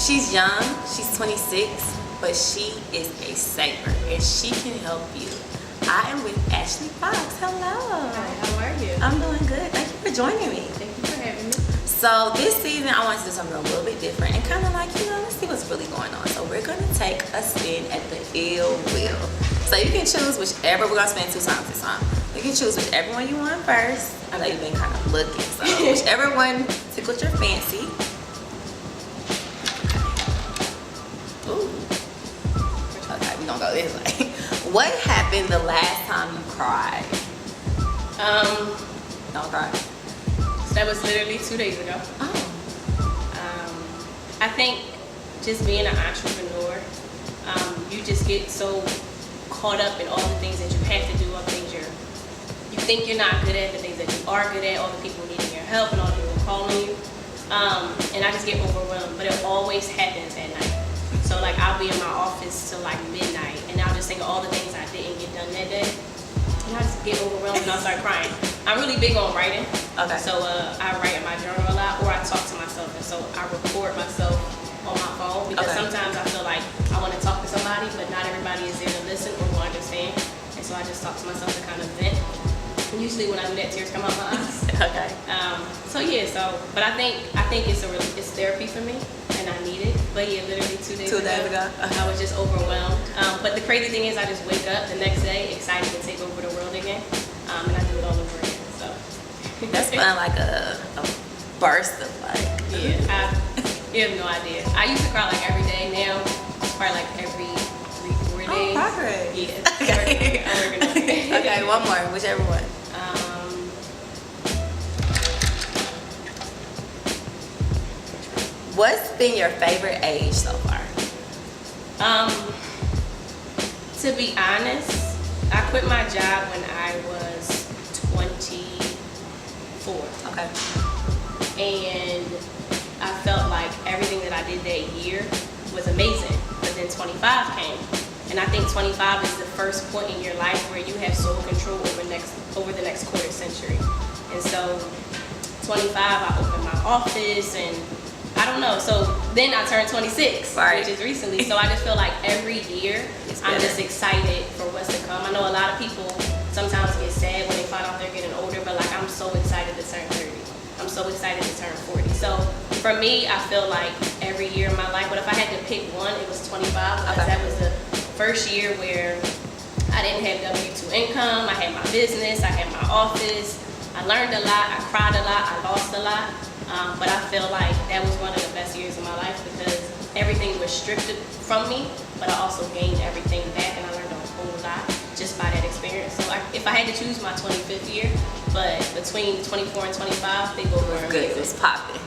She's young, she's 26, but she is a saver and she can help you. I am with Ashley Fox. Hello. Hi, how are you? I'm doing good. Thank you for joining me. Thank you for having me. So this season I wanted to do something a little bit different and kind of like, let's see what's really going on. So we're going to take a spin at the ill wheel. So you can choose whichever. We're going to spin 2 songs this time. You can choose whichever one you want first. I know you've been kind of looking. So whichever one tickled your fancy. Ooh. Okay, we're going to go this way. What happened the last time you cried? Don't cry. That was literally 2 days ago. Oh. I think just being an entrepreneur, you just get so caught up in all the things that you have to do, all the things you think you're not good at, the things that you are good at, all the people needing your help and all the people calling you. And I just get overwhelmed, but it always happens at night. So like I'll be in my office till like midnight and I'll just think of all the things I didn't get done that day. And I just get overwhelmed and I'll start crying. I'm really big on writing. Okay. So I write in my journal a lot, or I talk to myself, and so I record myself on my phone because sometimes I feel like I want to talk to somebody, but not everybody is there to listen or will understand. And so I just talk to myself to kind of vent. And usually when I do that, tears come out my eyes. Okay. But I think it's therapy for me, and I need it. But yeah, literally 2 days ago. I was just overwhelmed. But the crazy thing is, I just wake up the next day excited to take over the world again, and I do it all over again. So that's fun, like a burst of like. Yeah, you have no idea. I used to cry like every day. Now it's probably like every 3-4 days. Oh, progress. Yeah. Okay. I'm working on it. Okay, one more, whichever one. What's been your favorite age so far? To be honest, I quit my job when I was 24. Okay. And I felt like everything that I did that year was amazing. But then 25 came. And I think 25 is the first point in your life where you have sole control over the next quarter century. And so 25, I opened my office and I don't know. So then I turned 26, right, which is recently. So I just feel like every year I'm just excited for what's to come. I know a lot of people sometimes get sad when they find out they're getting older, but like I'm so excited to turn 30. I'm so excited to turn 40. So for me, I feel like every year in my life, but if I had to pick one, it was 25 because that was the first year where I didn't have W-2 income. I had my business, I had my office. I learned a lot, I cried a lot, I lost a lot. But I feel like that was one of the best years of my life because everything was stripped from me, but I also gained everything back and I learned a whole lot just by that experience. So if I had to choose my 25th year, but between 24 and 25, they both were good. It was popping.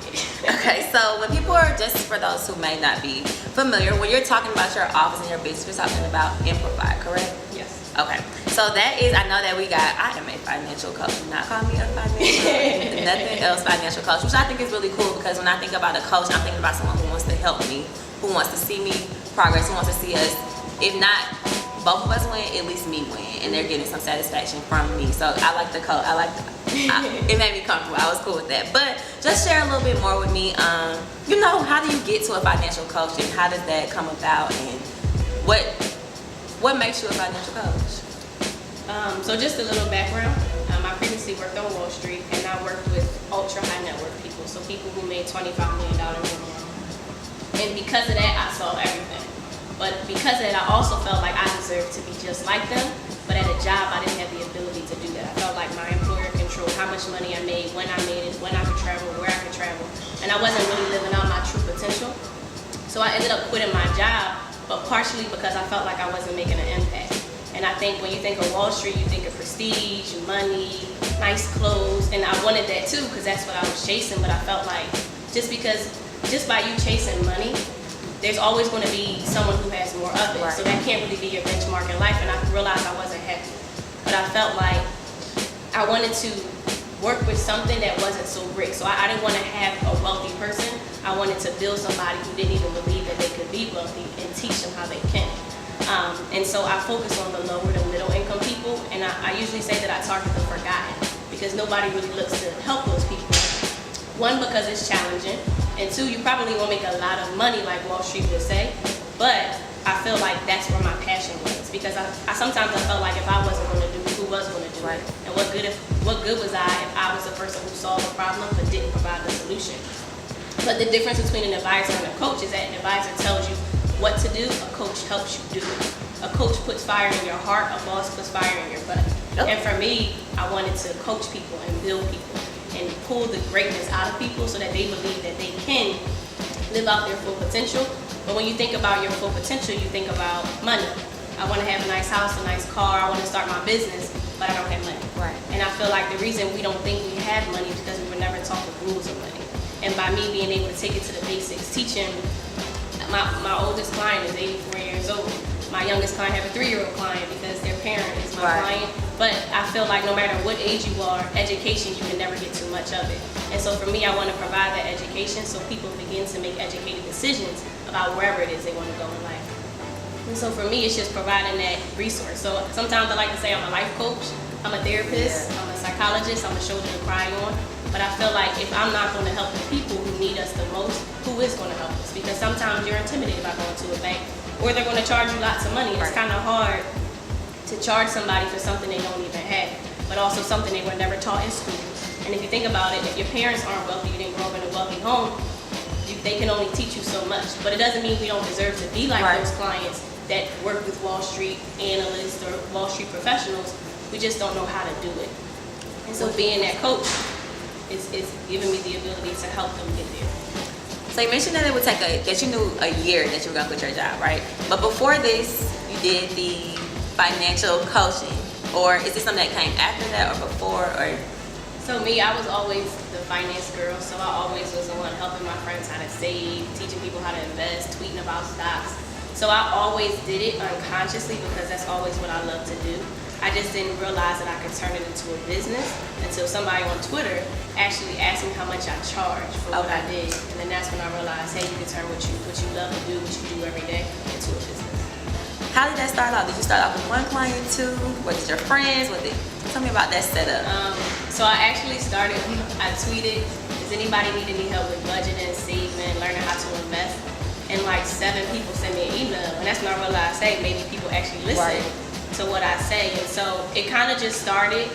Okay, so when people are, just for those who may not be familiar, when you're talking about your office and your business, you're talking about Empify, correct? Yes. Okay, so that is, I know that I am a financial coach. Do not call me a financial, nothing else financial coach, which I think is really cool because when I think about a coach, I'm thinking about someone who wants to help me, who wants to see me progress, who wants to see us, if not both of us win, at least me win, and they're getting some satisfaction from me. So I like the coach. It made me comfortable. I was cool with that. But just share a little bit more with me. How do you get to a financial coach, and how does that come about, and what makes you a financial coach? So just a little background. I previously worked on Wall Street, and I worked with ultra high net worth people, so people who made $25 million or more. And because of that, I saw everything. But because of that, I also felt like I deserved to be just like them. But at a job, I didn't have the ability to do that. I felt like my employer controlled how much money I made, when I made it, when I could travel, where I could travel. And I wasn't really living out my true potential. So I ended up quitting my job, but partially because I felt like I wasn't making an impact. And I think when you think of Wall Street, you think of prestige, money, nice clothes. And I wanted that too, because that's what I was chasing. But I felt like just by you chasing money, there's always going to be someone who has more of it. Right. So that can't really be your benchmark in life. And I realized I wasn't happy. But I felt like I wanted to work with something that wasn't so brick. So I didn't want to have a wealthy person. I wanted to build somebody who didn't even believe that they could be wealthy and teach them how they can. And so I focus on the lower to middle income people. And I usually say that I target the forgotten because nobody really looks to help those people. One, because it's challenging. And two, you probably won't make a lot of money like Wall Street would say, but I feel like that's where my passion was, because I sometimes I felt like if I wasn't going to do it, who was going to do it? And what good was I if I was the person who solved the problem but didn't provide the solution? But the difference between an advisor and a coach is that an advisor tells you what to do, a coach helps you do it. A coach puts fire in your heart, a boss puts fire in your butt. Yep. And for me, I wanted to coach people and build people and pull the greatness out of people so that they believe that they can live out their full potential. But when you think about your full potential, you think about money. I want to have a nice house, a nice car, I want to start my business, but I don't have money. Right. And I feel like the reason we don't think we have money is because we were never taught the rules of money. And by me being able to take it to the basics, teaching, my oldest client is 84 years old. My youngest client, I have a 3-year-old client because their parent is my client. But I feel like no matter what age you are, education, you can never get too much of it. And so for me, I want to provide that education so people begin to make educated decisions about wherever it is they want to go in life. And so for me, it's just providing that resource. So sometimes I like to say I'm a life coach, I'm a therapist, I'm a psychologist, I'm a shoulder to cry on. But I feel like if I'm not going to help the people who need us the most, who is going to help us? Because sometimes you're intimidated by going to a bank, or they're going to charge you lots of money. It's kind of hard to charge somebody for something they don't even have, but also something they were never taught in school. And if you think about it, if your parents aren't wealthy, you didn't grow up in a wealthy home, they can only teach you so much. But it doesn't mean we don't deserve to be like those clients that work with Wall Street analysts or Wall Street professionals. We just don't know how to do it. And so being that coach is giving me the ability to help them get there. So you mentioned that it would take that you knew a year that you were gonna quit your job, right? But before this, you did the financial coaching, or is this something that came after that or before? Or so me, I was always the finance girl, so I always was the one helping my friends how to save, teaching people how to invest, tweeting about stocks. So I always did it unconsciously because that's always what I love to do. I just didn't realize that I could turn it into a business until somebody on Twitter actually asked me how much I charge for what I did. And then that's when I realized, hey, you can turn what you love to do, what you do every day, into a business. How did that start off? Did you start off with one client, two? Was it your friends? Tell me about that setup. So I actually started, I tweeted, does anybody need any help with budgeting, saving, learning how to invest? And like 7 people sent me an email. And that's when I realized, hey, maybe people actually listen to what I say. And so it kind of just started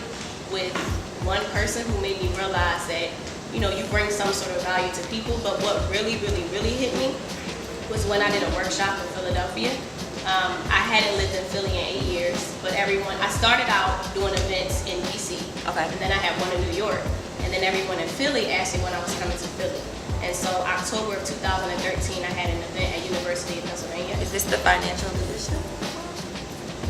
with one person who made me realize that, you know, you bring some sort of value to people. But what really, really, really hit me was when I did a workshop in Philadelphia. I hadn't lived in Philly in 8 years, but I started out doing events in DC. Okay. And then I had one in New York. And then everyone in Philly asked me when I was coming to Philly. And so October of 2013, I had an event at University of Pennsylvania. Is this the financial edition?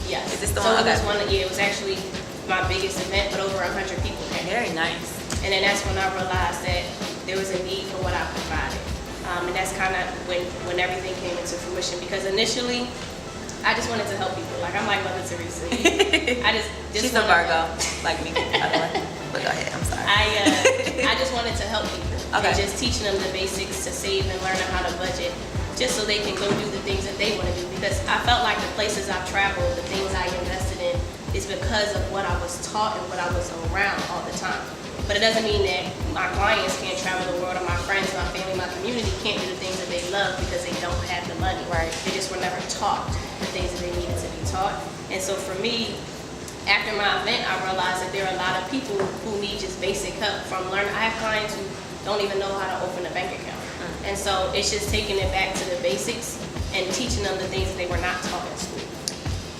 Yes. Is this the one? So it was actually my biggest event, but over 100 people came. Very nice. And then that's when I realized that there was a need for what I provided. And that's kind of when everything came into fruition, because initially, I just wanted to help people. Like, I'm like Mother Teresa. She's a Virgo, like me, by the way. But go ahead, I'm sorry. I just wanted to help people. Okay. And just teaching them the basics to save and learning how to budget, just so they can go do the things that they want to do. Because I felt like the places I've traveled, the things I invested in, is because of what I was taught and what I was around all the time. But it doesn't mean that my clients can't travel the world, or my friends, my family, my community can't do the things that they love because they don't have the money. Right. They just were never taught the things that they needed to be taught. And so for me, after my event, I realized that there are a lot of people who need just basic help from learning. I have clients who don't even know how to open a bank account. And so it's just taking it back to the basics and teaching them the things that they were not taught in school.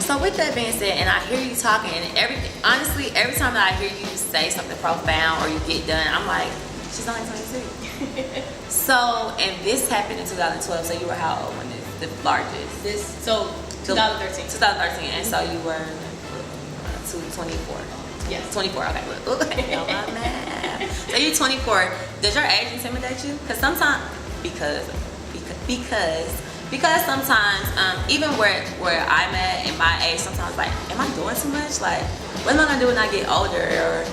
So with that being said, and I hear you talking, and honestly, every time that I hear you say something profound or you get done, I'm like, she's only 22. So, and this happened in 2012, so you were how old when the largest? 2013. 2013, and so you were 24. Yes. 24, okay, look, know my math. So you're 24. Does your age intimidate you? Because sometimes, because sometimes, even where I'm at in my age, sometimes like, am I doing too much? Like, what am I gonna do when I get older? Or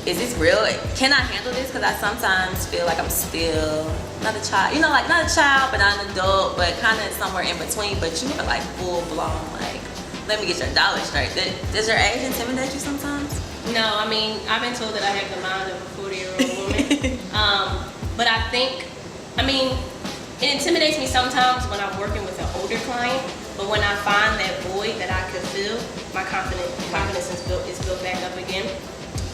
is this real? Can I handle this? Because I sometimes feel like I'm still not a child. You know, like not a child, but not an adult, but kind of somewhere in between. But you are like full blown, like, let me get your dollar straight. Does your age intimidate you sometimes? No, I mean, I've been told that I have the mind of a 40-year-old woman. But I think I mean, it intimidates me sometimes when I'm working with an older client, but when I find that void that I could fill, my confidence is built back up again.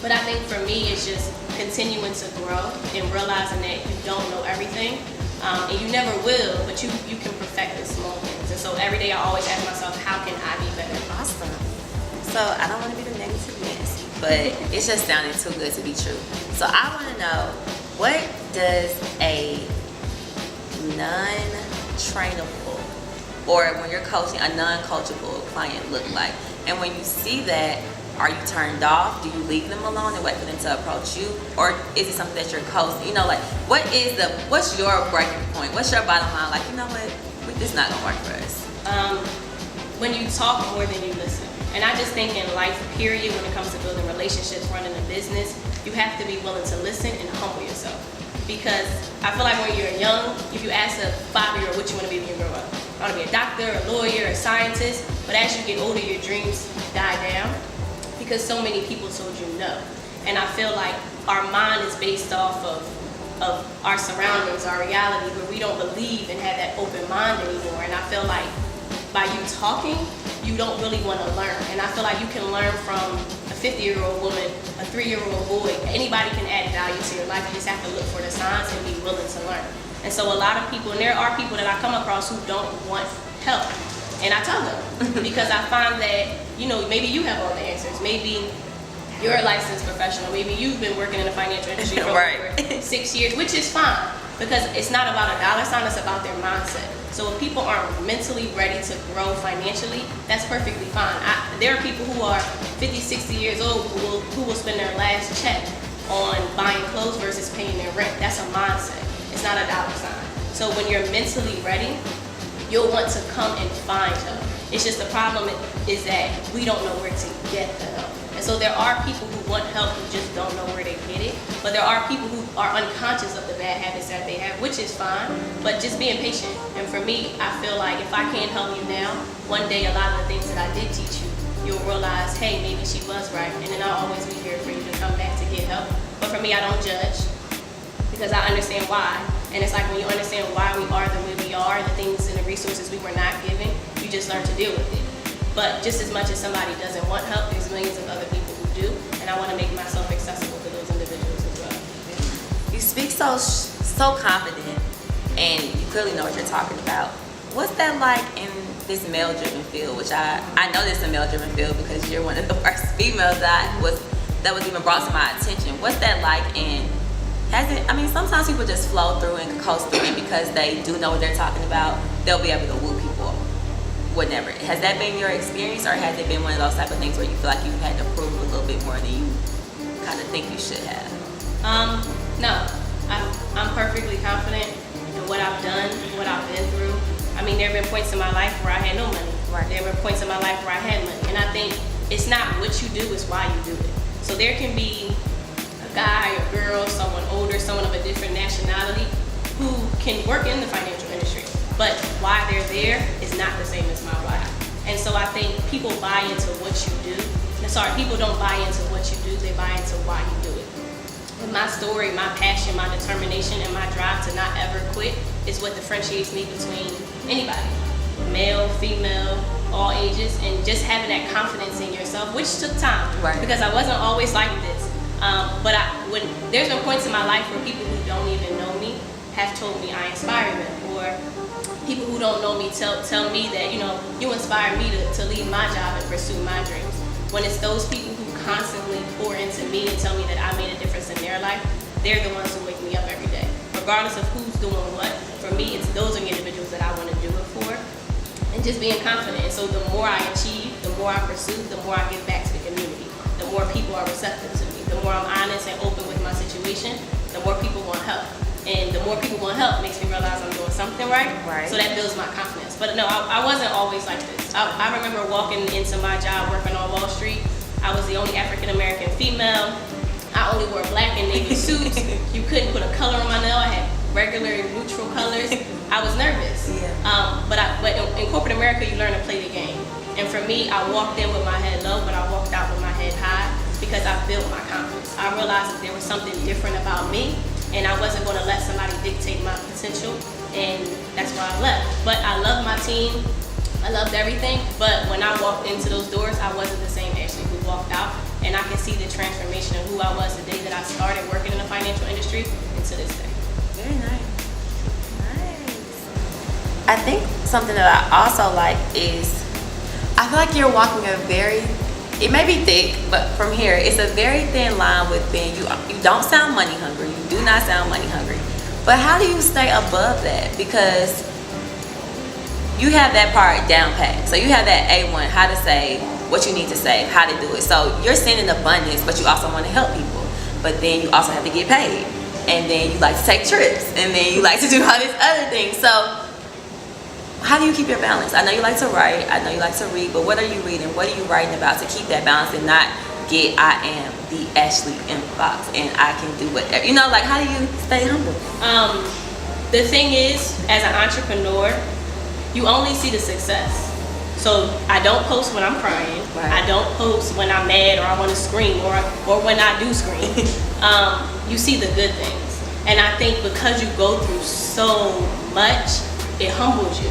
But I think for me, it's just continuing to grow and realizing that you don't know everything, and you never will, but you can perfect the small things. And so every day I always ask myself, how can I be better? Awesome. So I don't want to be the negative Nancy, but it's just sounding too good to be true. So I want to know, what does a non-trainable, or when you're coaching a non-coachable client look like? And when you see that, are you turned off? Do you leave them alone and wait for them to approach you? Or is it something that you're coaching? You know, like, what's your breaking point? What's your bottom line? Like, you know what, this is not gonna work for us. When you talk more than you listen. And I just think in life, period, when it comes to building relationships, running a business, you have to be willing to listen and humble yourself. Because I feel like when you're young, if you ask a 5-year-old what you want to be when you grow up, I want to be a doctor, a lawyer, a scientist. But as you get older, your dreams die down because so many people told you no. And I feel like our mind is based off of our surroundings, our reality, where we don't believe and have that open mind anymore. And I feel like by you talking, you don't really want to learn. And I feel like you can learn from a 50-year-old woman, a 3-year-old boy. Anybody can add value to your life. You just have to look for the signs and be willing to learn. And so a lot of people, and there are people that I come across who don't want help. And I tell them, because I find that, you know, maybe you have all the answers. Maybe you're a licensed professional. Maybe you've been working in the financial industry for right. over 6 years, which is fine. Because it's not about a dollar sign, it's about their mindset. So if people aren't mentally ready to grow financially, that's perfectly fine. There are people who are 50, 60 years old who will spend their last check on buying clothes versus paying their rent. That's a mindset. It's not a dollar sign. So when you're mentally ready, you'll want to come and find help. It's just the problem is that we don't know where to get the help. And so there are people who want help who just don't know where to get it. But there are people who are unconscious of the bad habits that they have, which is fine, but just being patient. And for me, I feel like if I can't help you now, one day a lot of the things that I did teach you, you'll realize, hey, maybe she was right. And then I'll always be here for you to come back to get help. But for me, I don't judge because I understand why. And it's like when you understand why we are the way we are, the things and the resources we were not given, you just learn to deal with it. But just as much as somebody doesn't want help, there's millions of other people who do, and I want to make myself accessible to those individuals as well. You speak so confident, and you clearly know what you're talking about. What's that like in this male-driven field? Which I know this is a male-driven field because you're one of the first females that was even brought to my attention. What's that like? And sometimes people just flow through and coast through it because they do know what they're talking about. They'll be able to woo people. Whatever. Has that been your experience, or has it been one of those type of things where you feel like you've had to prove a little bit more than you kind of think you should have? No. I'm perfectly confident in what I've done, what I've been through. I mean, there have been points in my life where I had no money. Right. There have been points in my life where I had money. And I think it's not what you do, it's why you do it. So there can be a guy, a girl, someone older, someone of a different nationality who can work in the financial industry. But why they're there is not the same as my why. And so I think people buy into what you do. People don't buy into what you do, they buy into why you do it. And my story, my passion, my determination, and my drive to not ever quit is what differentiates me between anybody. Male, female, all ages, and just having that confidence in yourself, which took time. Right. Because I wasn't always like this. But when there's been points in my life where people who don't even know me have told me I inspire them, or people who don't know me tell me that, you inspire me to leave my job and pursue my dreams. When it's those people who constantly pour into me and tell me that I made a difference in their life, they're the ones who wake me up every day. Regardless of who's doing what, for me, those are the individuals that I want to do it for. And just being confident. And so the more I achieve, the more I pursue, the more I give back to the community. The more people are receptive to me. The more I'm honest and open with my situation, the more people want help. And the more people want help makes me realize I'm doing something right. So that builds my confidence. But no, I wasn't always like this. I remember walking into my job working on Wall Street. I was the only African-American female. I only wore black and navy suits. You couldn't put a color on my nail. I had regular neutral colors. I was nervous. But in corporate America, you learn to play the game. And for me, I walked in with my head low, but I walked out with my head high because I built my confidence. I realized that there was something different about me and I wasn't going to let somebody dictate my potential, and that's why I left. But I love my team. I loved everything, but when I walked into those doors, I wasn't the same Ashley who walked out, and I can see the transformation of who I was the day that I started working in the financial industry and to this day. Very nice. I think something that I also like is, I feel like you're walking a very, it may be thick, but from here, it's a very thin line with being, you don't sound money hungry, you do not sound money hungry, but how do you stay above that? Because you have that part down pat. So you have that A1, how to say what you need to say, how to do it. So you're sending abundance, but you also want to help people. But then you also have to get paid. And then you like to take trips. And then you like to do all these other things. So how do you keep your balance? I know you like to write, I know you like to read, but what are you reading? What are you writing about to keep that balance and not get, I am the Ashley M. Fox and I can do whatever. You know, like how do you stay humble? The thing is, as an entrepreneur, you only see the success. So I don't post when I'm crying. Right. I don't post when I'm mad or I want to scream or when I do scream. You see the good things. And I think because you go through so much, it humbles you.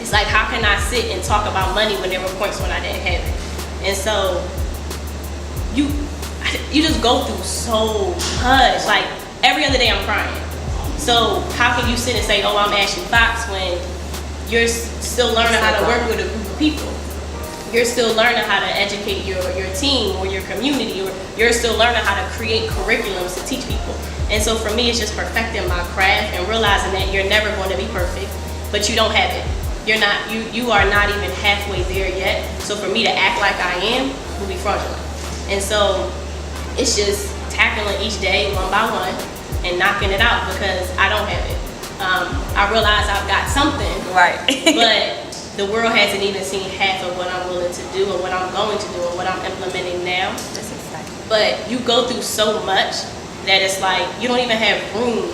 It's like, how can I sit and talk about money when there were points when I didn't have it? And so you just go through so much. Like every other day I'm crying. So how can you sit and say, oh, I'm Ashley Fox when you're still learning how to work with a group of people? You're still learning how to educate your team or your community, or you're still learning how to create curriculums to teach people. And so for me, it's just perfecting my craft and realizing that you're never going to be perfect, but you don't have it. You are not even halfway there yet. So for me to act like I am will be fraudulent. And so it's just tackling each day one by one and knocking it out because I don't have it. I realize I've got something, right? But the world hasn't even seen half of what I'm willing to do and what I'm going to do and what I'm implementing now. That's exciting. But you go through so much that it's like you don't even have room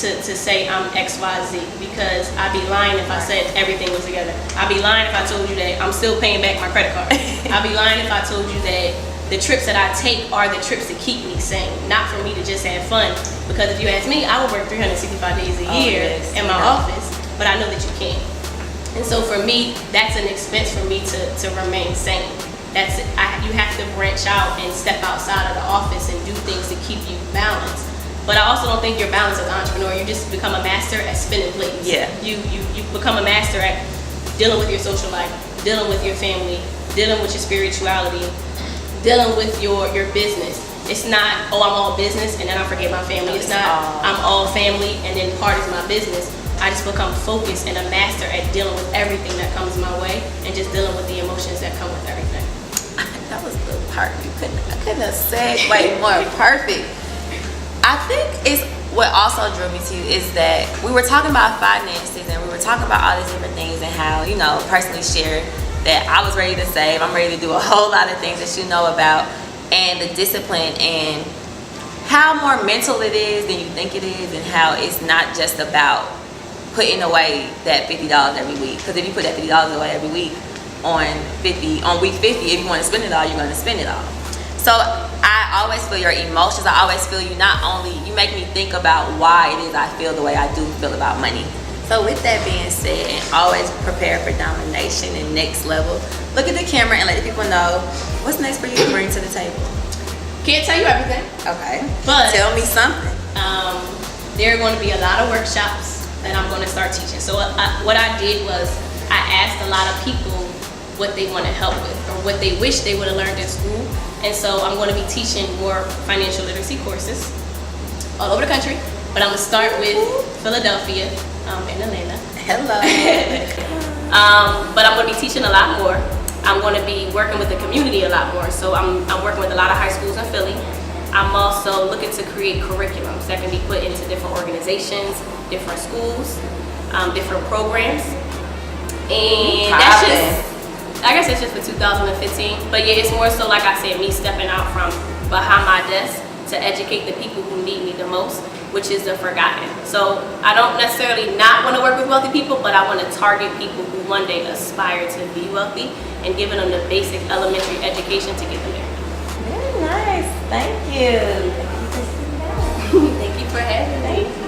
to say I'm XYZ, because I'd be lying if I said everything was together. I'd be lying if I told you that I'm still paying back my credit card. I'd be lying if I told you that the trips that I take are the trips to keep me sane, not for me to just have fun. Because if you ask me, I would work 365 days a year in my office, but I know that you can't. And so for me, that's an expense for me to remain sane. That's it. You have to branch out and step outside of the office and do things to keep you balanced. But I also don't think you're balanced as an entrepreneur. You just become a master at spinning plates. Yeah. You become a master at dealing with your social life, dealing with your family, dealing with your spirituality, dealing with your business. It's not, oh, I'm all business and then I forget my family. It's not, I'm all family and then part is my business. I just become focused and a master at dealing with everything that comes my way and just dealing with the emotions that come with everything. That was the part I couldn't have said way more perfect. I think it's what also drew me to you is that we were talking about finances and we were talking about all these different things and how, you know, personally shared that I was ready to save. I'm ready to do a whole lot of things that you know about, and the discipline and how more mental it is than you think it is, and how it's not just about putting away that $50 every week. Because if you put that $50 away every week on week 50, if you want to spend it all, you're going to spend it all. So I always feel your emotions. I always feel you. Not only you make me think about why it is I feel the way I do feel about money. So with that being said, and always prepare for domination and next level, look at the camera and let the people know what's next for you to bring to the table. Can't tell you everything. Okay. But tell me something. There are going to be a lot of workshops that I'm going to start teaching. So what I did was I asked a lot of people what they want to help with or what they wish they would have learned in school. And so I'm going to be teaching more financial literacy courses all over the country. But I'm going to start with Philadelphia and Atlanta. Hello. But I'm going to be teaching a lot more. I'm going to be working with the community a lot more. So I'm working with a lot of high schools in Philly. I'm also looking to create curriculums that can be put into different organizations, different schools, different programs. And that's just, I guess it's just for 2015. But yeah, it's more so, like I said, me stepping out from behind my desk to educate the people who need me the most, which is the forgotten. So I don't necessarily not want to work with wealthy people, but I want to target people who one day aspire to be wealthy and giving them the basic elementary education to get them there. Very nice. Thank you. Thank you for having me.